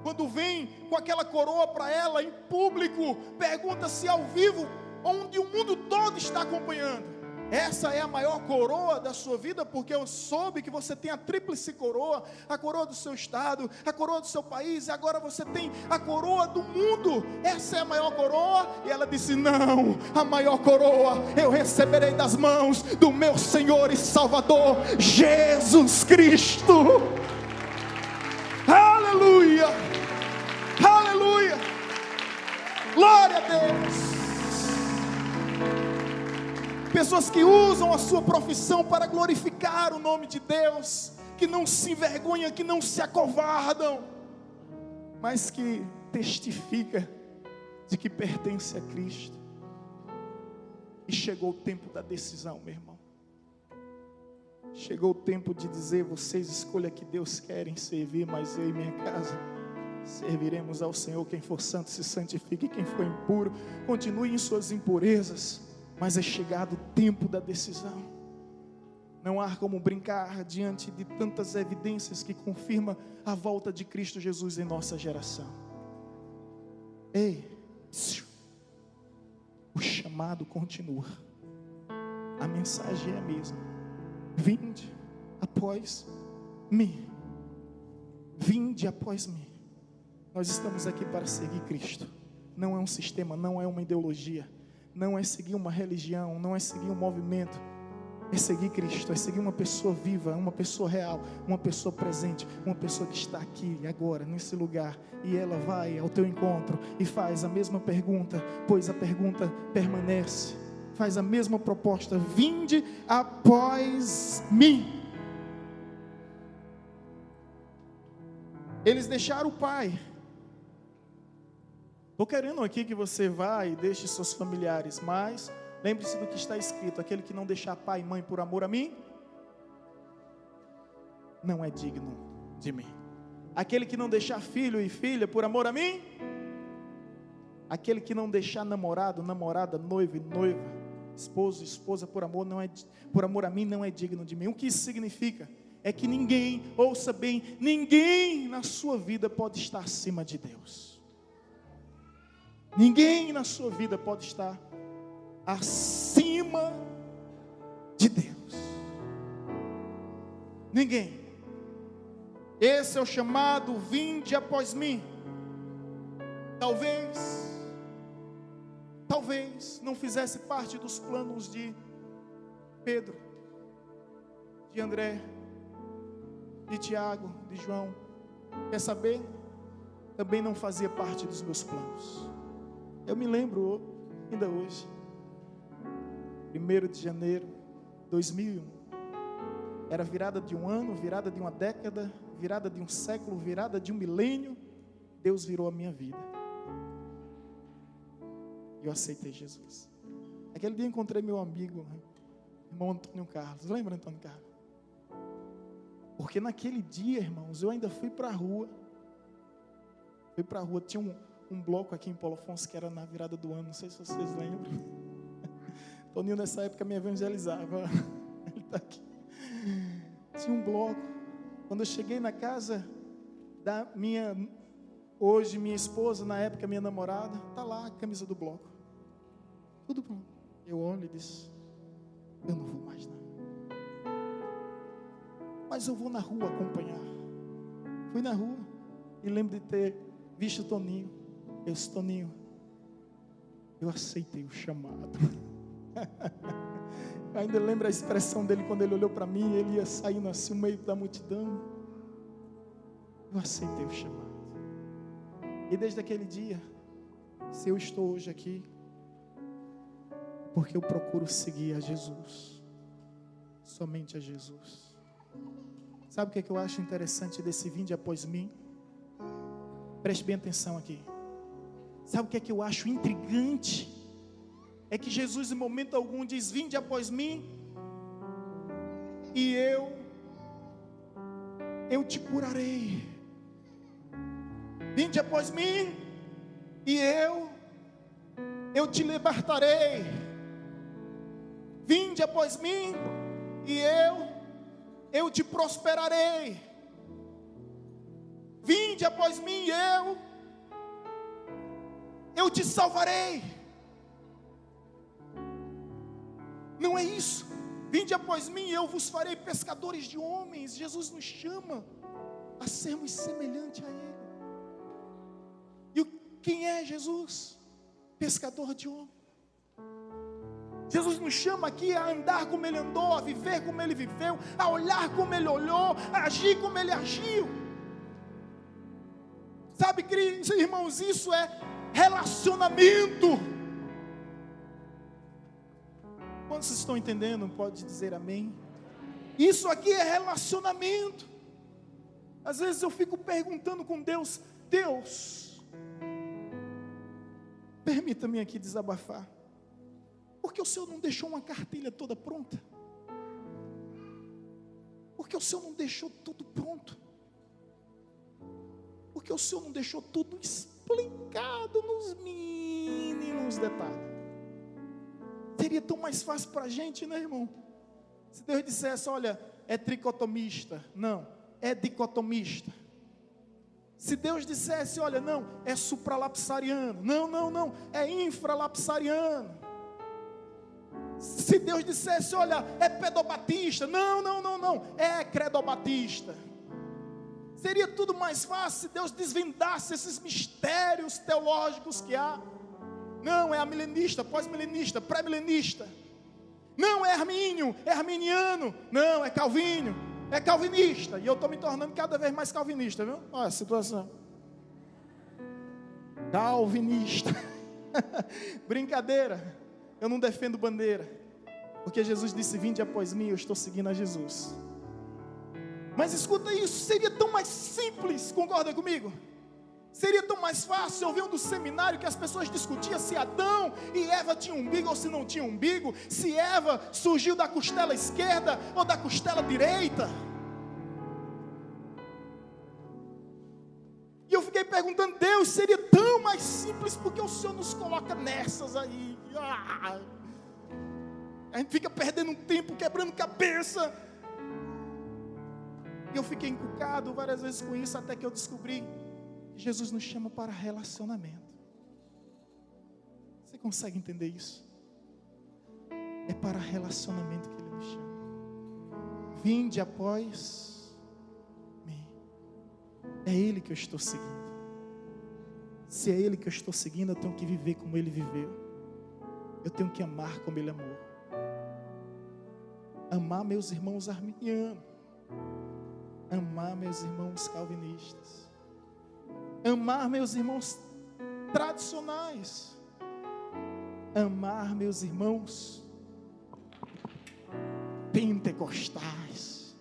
[SPEAKER 2] Quando vem com aquela coroa para ela em público, pergunta-se ao vivo, onde o mundo todo está acompanhando: essa é a maior coroa da sua vida? Porque eu soube que você tem a tríplice coroa, a coroa do seu estado, a coroa do seu país, e agora você tem a coroa do mundo. Essa é a maior coroa? E ela disse: não, a maior coroa eu receberei das mãos do meu Senhor e Salvador, Jesus Cristo. Aleluia, aleluia, glória a Deus. Pessoas que usam a sua profissão para glorificar o nome de Deus, que não se envergonham, que não se acovardam, mas que testifica de que pertence a Cristo. E chegou o tempo da decisão, meu irmão. Chegou o tempo de dizer: vocês escolham que Deus querem servir, mas eu e minha casa serviremos ao Senhor. Quem for santo se santifique, quem for impuro continue em suas impurezas. Mas é chegado o tempo da decisão. Não há como brincar diante de tantas evidências que confirmam a volta de Cristo Jesus em nossa geração. Ei, o chamado continua. A mensagem é a mesma: vinde após mim. Vinde após mim. Nós estamos aqui para seguir Cristo. Não é um sistema, não é uma ideologia, não é seguir uma religião, não é seguir um movimento. É seguir Cristo, é seguir uma pessoa viva, uma pessoa real, uma pessoa presente, uma pessoa que está aqui, agora, nesse lugar. E ela vai ao teu encontro e faz a mesma pergunta, pois a pergunta permanece. Faz a mesma proposta: vinde após mim. Eles deixaram o pai, Estou querendo aqui que você vá e deixe seus familiares, mas lembre-se do que está escrito: aquele que não deixar pai e mãe por amor a mim, não é digno de mim. Aquele que não deixar filho e filha por amor a mim, aquele que não deixar namorado, namorada, noivo e noiva, esposo e esposa por amor a mim, não é digno de mim. O que isso significa? É que ninguém, ouça bem, ninguém na sua vida pode estar acima de Deus. Ninguém na sua vida pode estar acima de Deus. Ninguém. Esse é o chamado: vinde após mim. Talvez não fizesse parte dos planos de Pedro, de André, de Tiago, de João. Quer saber? Também não fazia parte dos meus planos. Eu me lembro ainda hoje, 1º de janeiro de 2001. Era virada de um ano, virada de uma década, virada de um século, virada de um milênio. Deus virou a minha vida. E eu aceitei Jesus. Aquele dia encontrei meu amigo, irmão Antônio Carlos. Lembra, Antônio Carlos? Porque naquele dia, irmãos, eu ainda fui para a rua. Tinha um bloco aqui em Paulo Afonso que era na virada do ano. Não sei se vocês lembram. Toninho nessa época me evangelizava. Ele está aqui. Tinha um bloco. Quando eu cheguei na casa da hoje minha esposa, na época minha namorada, está lá a camisa do bloco. Tudo pronto. Eu olho e disse: eu não vou mais não. Mas eu vou na rua acompanhar. Fui na rua e lembro de ter visto o Toninho. Eu disse: Toninho, eu aceitei o chamado. Eu ainda lembro a expressão dele quando ele olhou para mim. Ele ia saindo assim no meio da multidão. Eu aceitei o chamado. E desde aquele dia, se eu estou hoje aqui, porque eu procuro seguir a Jesus, somente a Jesus. Sabe o que eu acho interessante desse vinde após mim? Preste bem atenção aqui. Sabe o que eu acho intrigante? É que Jesus em momento algum diz: vinde após mim, e eu te curarei. Vinde após mim, e eu te libertarei. Vinde após mim, e eu te prosperarei. Vinde após mim, e eu te salvarei. Não é isso? Vinde após mim, e eu vos farei pescadores de homens. Jesus nos chama a sermos semelhantes a Ele. E quem é Jesus? Pescador de homens. Jesus nos chama aqui a andar como Ele andou, a viver como Ele viveu, a olhar como Ele olhou, a agir como Ele agiu. Sabe, irmãos, isso é relacionamento. Quando vocês estão entendendo, pode dizer amém. Isso aqui é relacionamento. Às vezes eu fico perguntando com Deus: Deus, permita-me aqui desabafar. Por que o Senhor não deixou uma cartilha toda pronta? Por que o Senhor não deixou tudo pronto? Por que o Senhor não deixou tudo explicado nos mínimos detalhes? Seria tão mais fácil para a gente, né, irmão? Se Deus dissesse: olha, é tricotomista. Não, é dicotomista. Se Deus dissesse: olha, não, é supralapsariano. Não, é infralapsariano. Se Deus dissesse: olha, é pedobatista. Não, é credobatista. Seria tudo mais fácil se Deus desvendasse esses mistérios teológicos que há. Não, é amilenista, pós-milenista, pré-milenista. Não, é armínio, é arminiano. Não, é calvínio, é calvinista. E eu estou me tornando cada vez mais calvinista, viu? Olha a situação. Calvinista. Brincadeira. Eu não defendo bandeira, porque Jesus disse: vinde após mim, eu estou seguindo a Jesus. Mas escuta isso, seria tão mais simples, concorda comigo? Seria tão mais fácil. Eu vi um do seminário que as pessoas discutiam se Adão e Eva tinham umbigo ou se não tinham umbigo, se Eva surgiu da costela esquerda ou da costela direita. E eu fiquei perguntando: Deus, seria tão mais simples, porque o Senhor nos coloca nessas aí? A gente fica perdendo tempo, quebrando cabeça. E eu fiquei encucado várias vezes com isso, até que eu descobri que Jesus nos chama para relacionamento. Você consegue entender isso? É para relacionamento que Ele nos chama. Vinde após mim. É Ele que eu estou seguindo. Se é Ele que eu estou seguindo, eu tenho que viver como Ele viveu. Eu tenho que amar como Ele amou. Amar meus irmãos arminianos. Amar meus irmãos calvinistas. Amar meus irmãos tradicionais. Amar meus irmãos pentecostais.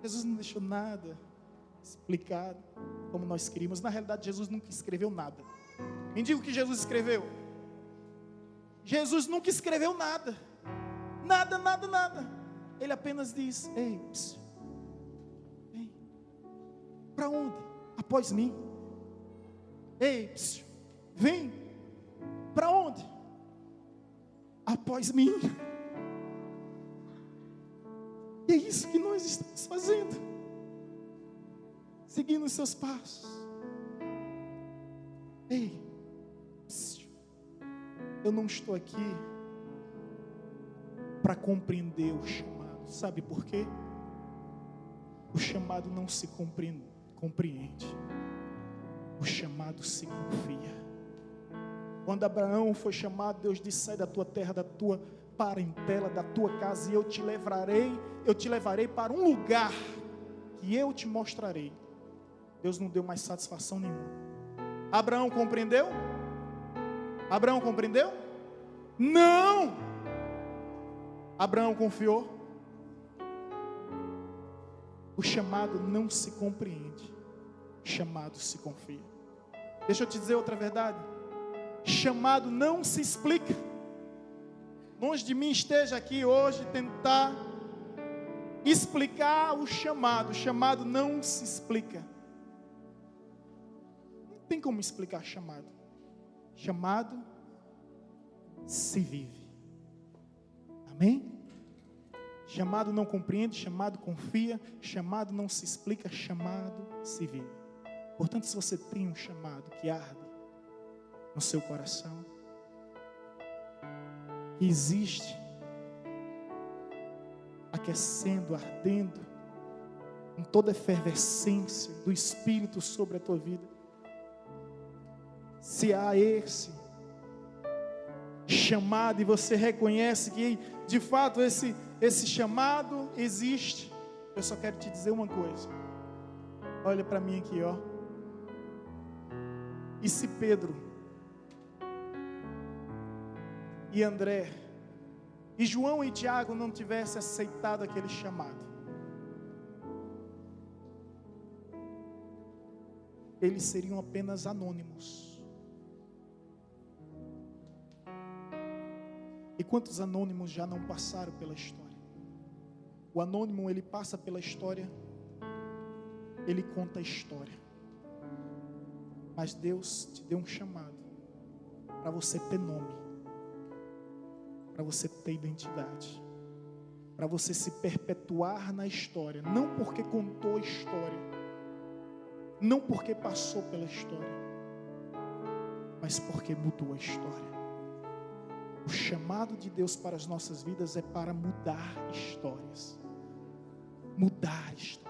[SPEAKER 2] Jesus não deixou nada explicado como nós queríamos. Na realidade, Jesus nunca escreveu nada. Me diga o que Jesus escreveu. Jesus nunca escreveu nada. Nada. Ele apenas diz: ei, para onde? Após mim. Ei, vem. Para onde? Após mim. E é isso que nós estamos fazendo, seguindo os seus passos. Ei, eu não estou aqui para compreender o chamado. Sabe por quê? O chamado não se compreende. O chamado se confia. Quando Abraão foi chamado, Deus disse: sai da tua terra, da tua parentela, da tua casa, e eu te levarei para um lugar que eu te mostrarei. Deus não deu mais satisfação nenhuma. Abraão compreendeu? Abraão compreendeu? Não! Abraão confiou? O chamado não se compreende, o chamado se confia. Deixa eu te dizer outra verdade: chamado não se explica. Longe de mim esteja aqui hoje tentar explicar o chamado não se explica. Não tem como explicar chamado se vive. Amém? Chamado não compreende, chamado confia, chamado não se explica, chamado se vive. Portanto, se você tem um chamado que arde no seu coração, que existe aquecendo, ardendo, com toda a efervescência do Espírito sobre a tua vida, se há esse chamado e você reconhece que de fato esse chamado existe, eu só quero te dizer uma coisa. Olha para mim aqui, ó. E se Pedro e André e João e Tiago não tivessem aceitado aquele chamado, eles seriam apenas anônimos. E quantos anônimos já não passaram pela história? O anônimo, ele passa pela história, ele conta a história. Mas Deus te deu um chamado para você ter nome, para você ter identidade, para você se perpetuar na história, não porque contou a história, não porque passou pela história, mas porque mudou a história. O chamado de Deus para as nossas vidas é para mudar histórias. Mudar histórias.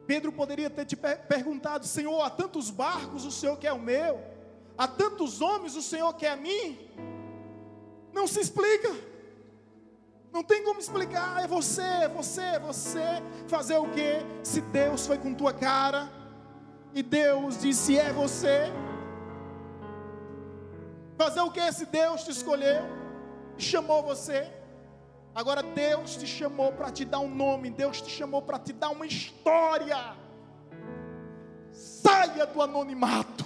[SPEAKER 2] Pedro poderia ter te perguntado: Senhor, há tantos barcos, o Senhor quer o meu? Há tantos homens, o Senhor quer a mim? Não se explica. Não tem como explicar. É você fazer o quê? Se Deus foi com tua cara e Deus disse é você. Fazer o que se Deus te escolheu, chamou você? Agora Deus te chamou para te dar um nome, Deus te chamou para te dar uma história. Saia do anonimato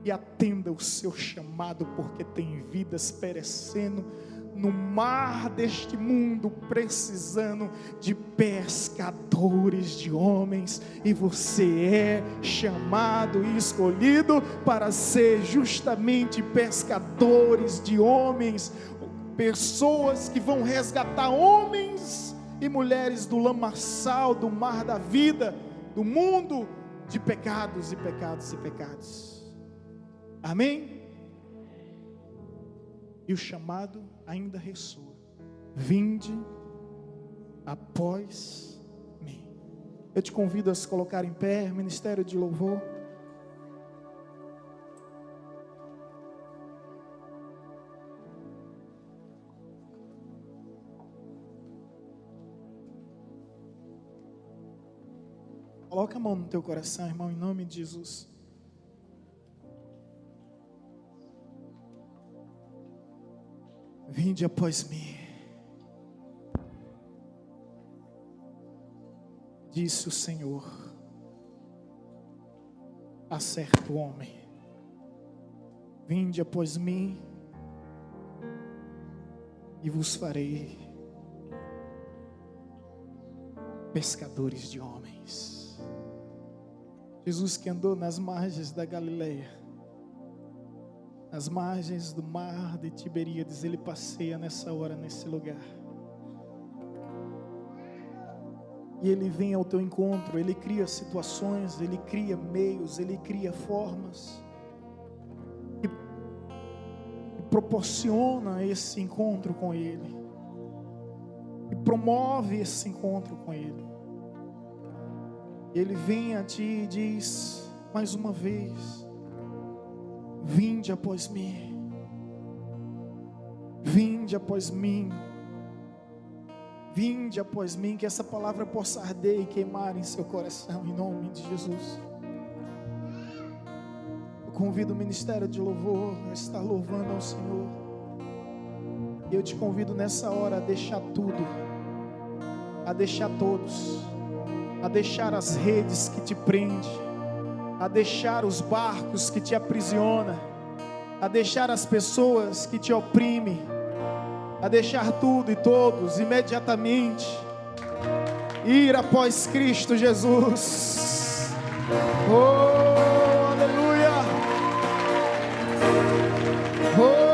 [SPEAKER 2] e atenda o seu chamado, porque tem vidas perecendo no mar deste mundo, precisando de pescadores de homens, e você é chamado e escolhido para ser justamente pescadores de homens, pessoas que vão resgatar homens e mulheres do lamaçal, do mar da vida, do mundo de pecados e pecados e pecados. Amém? E o chamado ainda ressoa: vinde após mim. Eu te convido a se colocar em pé, ministério de louvor. Coloca a mão no teu coração, irmão, em nome de Jesus. Vinde após mim, disse o Senhor, a certo homem: vinde após mim, e vos farei pescadores de homens. Jesus, que andou nas margens da Galileia, nas margens do mar de Tiberíades, ele passeia nessa hora, nesse lugar. E ele vem ao teu encontro, ele cria situações, ele cria meios, ele cria formas, e proporciona esse encontro com ele, e promove esse encontro com ele. Ele vem a ti e diz mais uma vez: vinde após mim, vinde após mim, vinde após mim. Que essa palavra possa arder e queimar em seu coração, em nome de Jesus. Eu convido o ministério de louvor a estar louvando ao Senhor. E eu te convido nessa hora a deixar tudo, a deixar todos, a deixar as redes que te prendem, a deixar os barcos que te aprisionam, a deixar as pessoas que te oprimem, a deixar tudo e todos imediatamente, ir após Cristo Jesus. Oh, aleluia! Oh,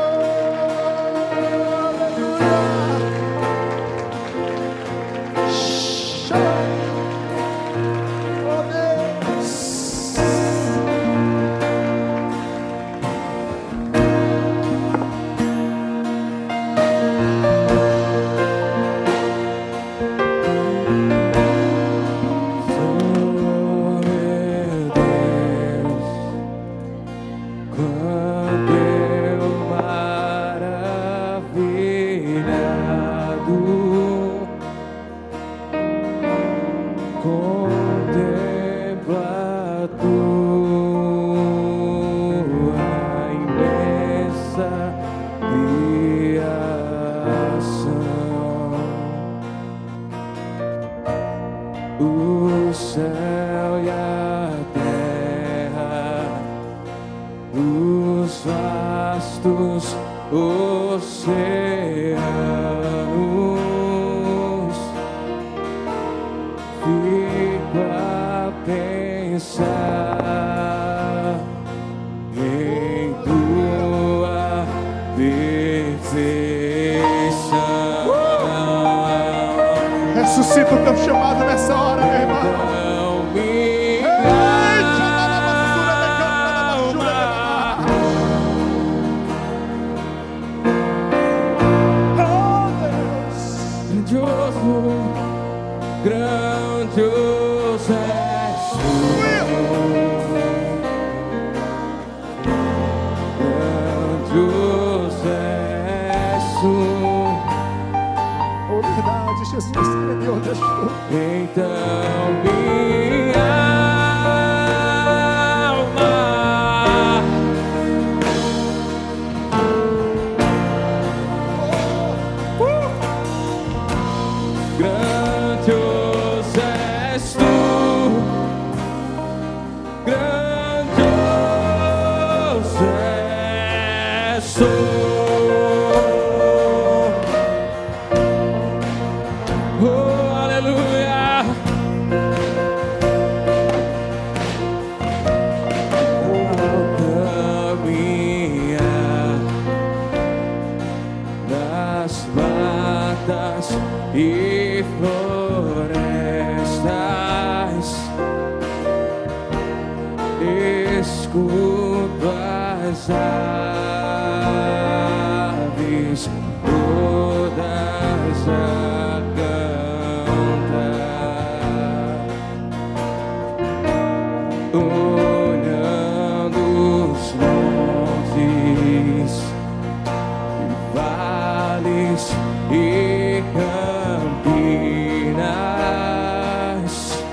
[SPEAKER 2] ressuscita o teu chamado nessa hora, meu irmão.
[SPEAKER 3] Grandioso és tu, grandioso és tu.
[SPEAKER 2] Oh, verdade, Jesus escreveu das tuas.
[SPEAKER 3] Então minha alma grandioso és tu. Oh, aleluia. Ao caminhar nas matas e florestas, escuto as aves todas a cantar, olhando os montes e vales e campinas,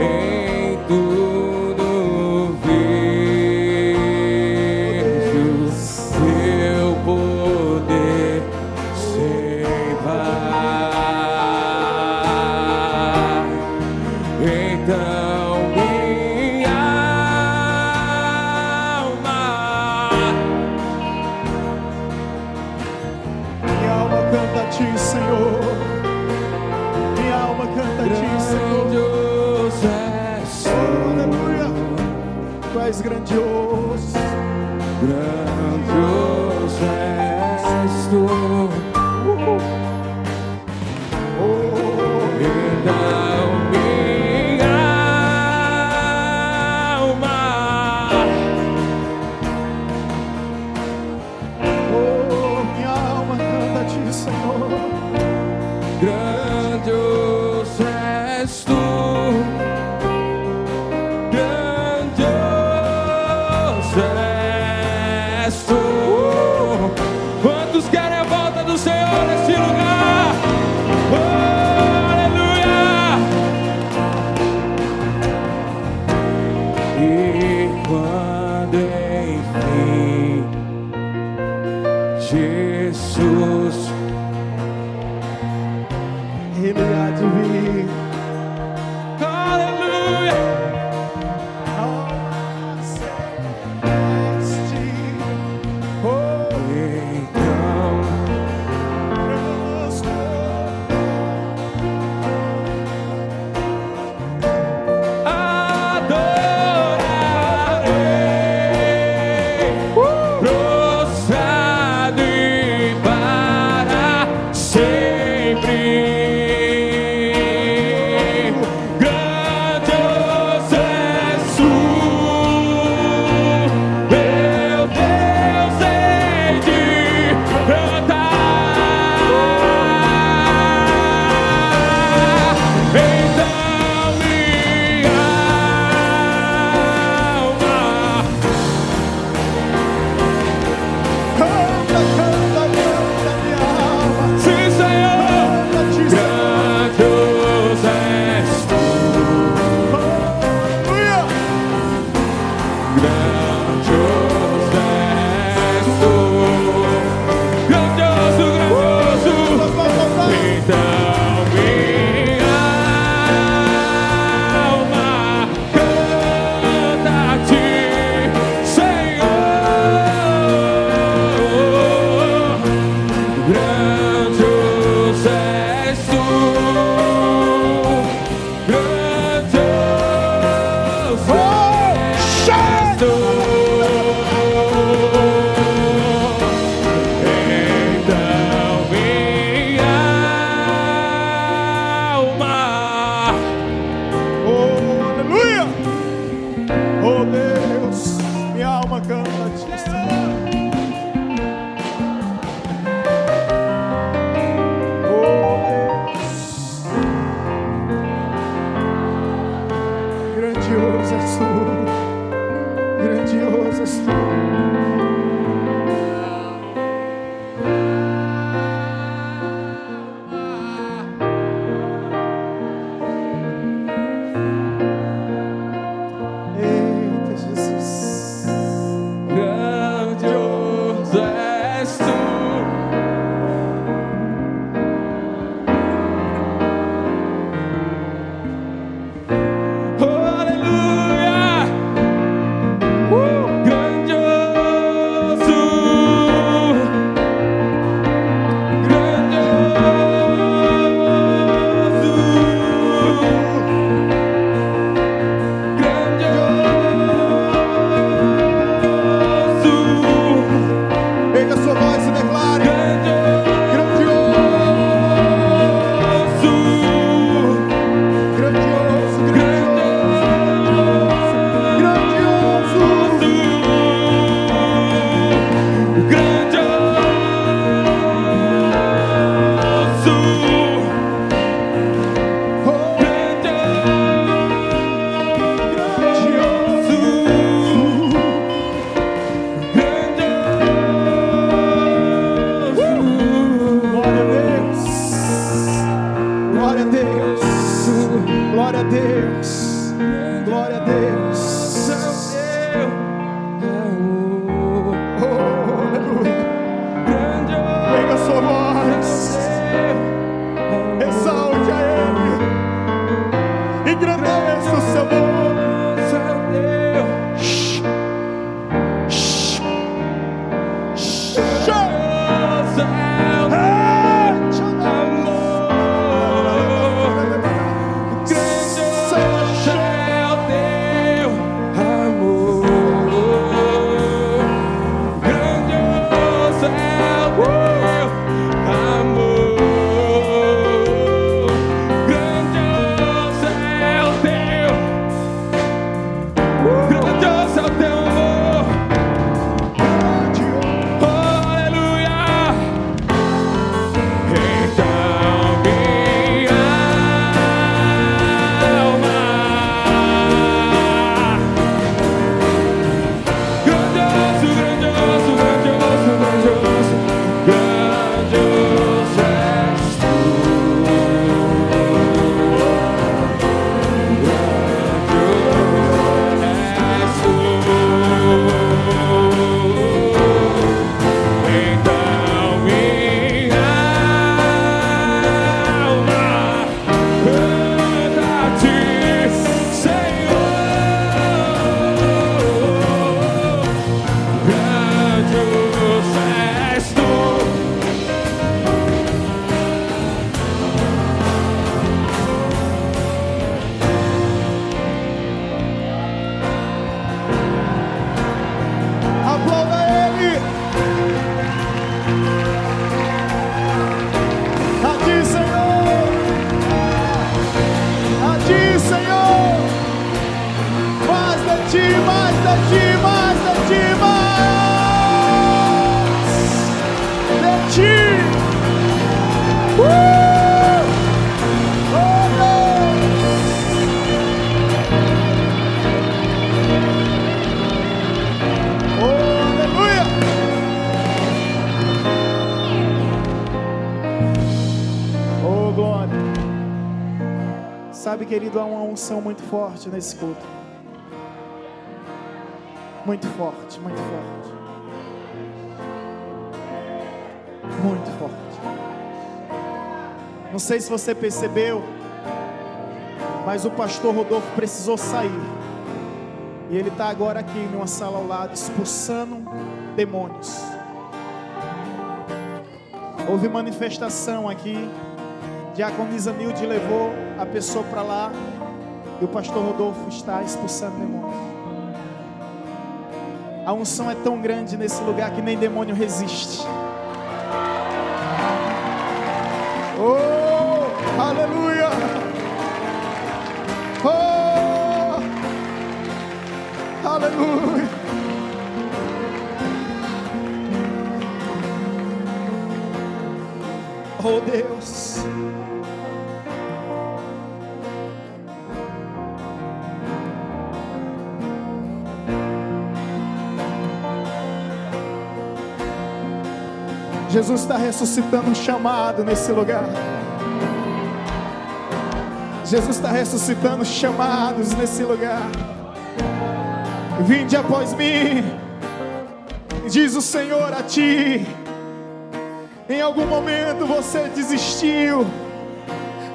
[SPEAKER 3] em tudo vejo teu poder sem par. Então minha
[SPEAKER 2] alma canta a ti, Senhor. Minha alma canta a ti, Senhor.
[SPEAKER 3] grandioso és
[SPEAKER 2] Oh, aleluia. Tu és grandioso.
[SPEAKER 3] grandioso és tu. Então minha alma
[SPEAKER 2] Oh, minha alma canta a ti, Senhor.
[SPEAKER 3] grandioso és tu, grandioso és tu. Quantos querem a volta do Senhor neste lugar? Oh, aleluia! E quando enfim Jesus
[SPEAKER 2] Ele há de vir.
[SPEAKER 3] aleluia,
[SPEAKER 2] Alma celeste. Oh,
[SPEAKER 3] então adorarei, prostrado e para sempre. Grandioso és tu, meu Deus, hei de cantar. Então minha alma
[SPEAKER 2] canta, canta, canta, minha alma.
[SPEAKER 3] sim, Senhor,
[SPEAKER 2] Canta a ti, Senhor.
[SPEAKER 3] grandioso és tu,
[SPEAKER 2] Aleluia.
[SPEAKER 3] grandioso és tu, grandioso, grandioso. Então minha alma canta a ti, Senhor. Grandioso és tu, grandioso és tu. Então minha alma
[SPEAKER 2] Oh, aleluia. Oh, Deus, minha alma canta a ti, Senhor. Oh, Deus, grandioso és tu, grandioso és tu. Eita, Jesus.
[SPEAKER 3] grandioso
[SPEAKER 2] Sabe, querido, há uma unção muito forte nesse culto. Muito forte, muito forte. Muito forte. Não sei se você percebeu, mas o pastor Rodolfo precisou sair. E ele está agora aqui em uma sala ao lado, expulsando demônios. Houve manifestação aqui. Diaconisa Nilde levou a pessoa para lá. E o pastor Rodolfo está expulsando demônios. A unção é tão grande nesse lugar que nem demônio resiste. Oh, aleluia! Oh, aleluia! Oh, Deus! Jesus está ressuscitando um chamado nesse lugar. Jesus está ressuscitando chamados nesse lugar. Vinde após mim, diz o Senhor a ti. Em algum momento você desistiu,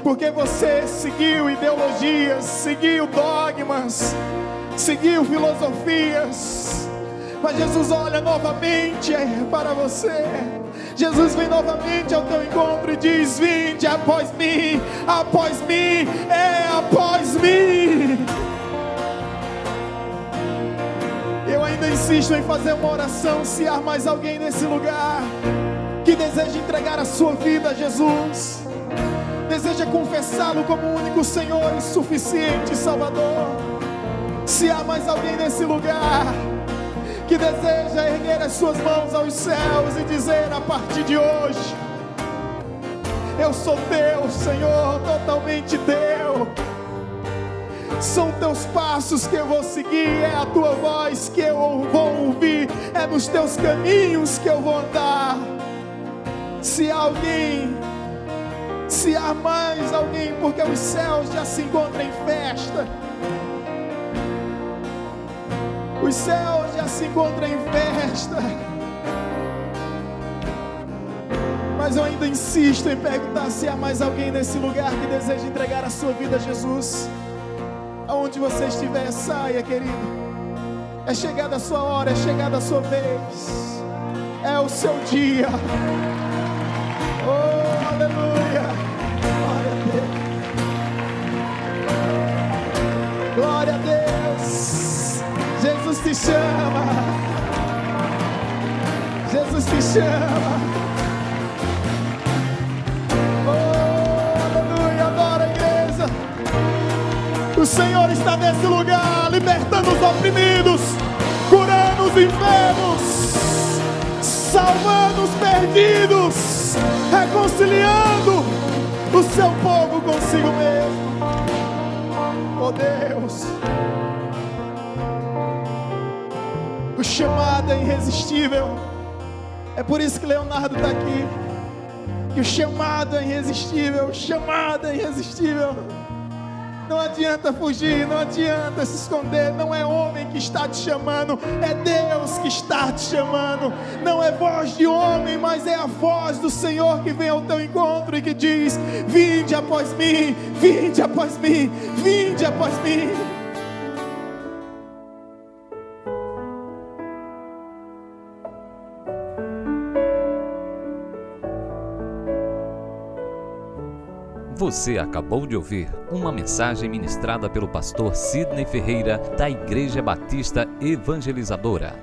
[SPEAKER 2] porque você seguiu ideologias, seguiu dogmas, seguiu filosofias. Mas Jesus olha novamente para você. Jesus vem novamente ao teu encontro e diz: vinde após mim, após mim, após mim. Eu ainda insisto em fazer uma oração. Se há mais alguém nesse lugar que deseja entregar a sua vida a Jesus, deseja confessá-lo como o único Senhor e suficiente Salvador. Se há mais alguém nesse lugar que deseja erguer as suas mãos aos céus e dizer: a partir de hoje, eu sou teu, Senhor, totalmente teu. São teus passos que eu vou seguir, é a tua voz que eu vou ouvir, é nos teus caminhos que eu vou andar. Se há alguém, se há mais alguém, porque os céus já se encontram em festa. Os céus já se encontram em festa. Mas eu ainda insisto em perguntar se há mais alguém nesse lugar que deseja entregar a sua vida a Jesus. Aonde você estiver, saia, querido. É chegada a sua hora, é chegada a sua vez. É o seu dia. Oh, aleluia. Glória a Deus. Glória a Deus. Jesus te chama. Jesus te chama. Oh, aleluia. Adora a igreja. O Senhor está nesse lugar, libertando os oprimidos, curando os enfermos, salvando os perdidos, reconciliando o seu povo consigo mesmo. Oh Deus, o chamado é irresistível. É por isso que Leonardo está aqui. Que o chamado é irresistível. O chamado é irresistível. Não adianta fugir, não adianta se esconder. Não é homem que está te chamando, é Deus que está te chamando. Não é voz de homem, mas é a voz do Senhor que vem ao teu encontro e que diz: vinde após mim, vinde após mim, vinde após mim.
[SPEAKER 1] Você acabou de ouvir uma mensagem ministrada pelo pastor Sidney Ferreira, da Igreja Batista Evangelizadora.